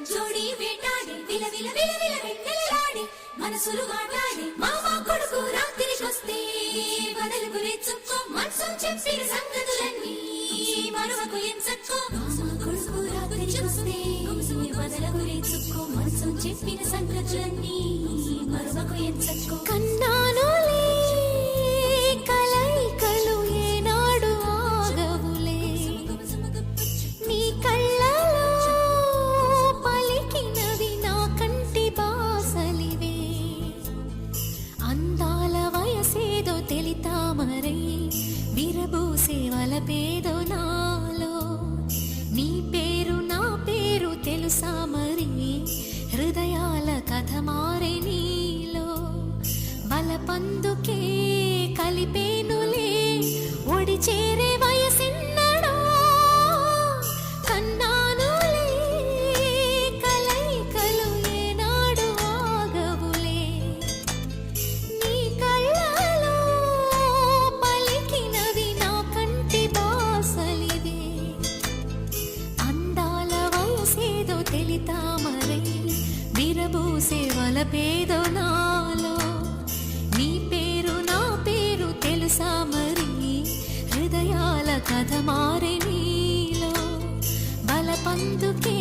జోడి వేటాడి విల విల విల విల వెన్నెలాడి మనసులు మాట్లాడి మామ కొడుకు రాత్రికొస్తే బదలు గురిచుక్కో మనసు చెప్పిన సంగతులన్నీ మరొకకు ఎంచక్కో మామ కొడుకు రాత్రికొస్తే బదలు గురిచుక్కో మనసు చెప్పిన సంగతులన్నీ మరొకకు ఎంచక్కో కన్నాను కలైకలు ఏనాడు ఆగవులే నీ కళ్ళలో పలికినవి నా కంటి బాసలివే అందాల వయసేదో తెలితామరై విరబూసే వలపేదో నాలో నీ పేరు నా పేరు తెలుసా మరి హృదయాల కథ మారే నీలో బలపందుకే కలిపేనులే ఒడి చేరే వయసిన్నడో కన్నానులే కలైకలు ఏనాడు ఆగవులే నీ కళ్ళలో పలికినవి నా కంటి బాసలివే అందాల వయసేదో తెలితామరై విరబూసే వలపేదో నాలో నీ పేరు నా పేరు తెలుసా మరి హృదయాల కథ మారే నీలో బలపందుకే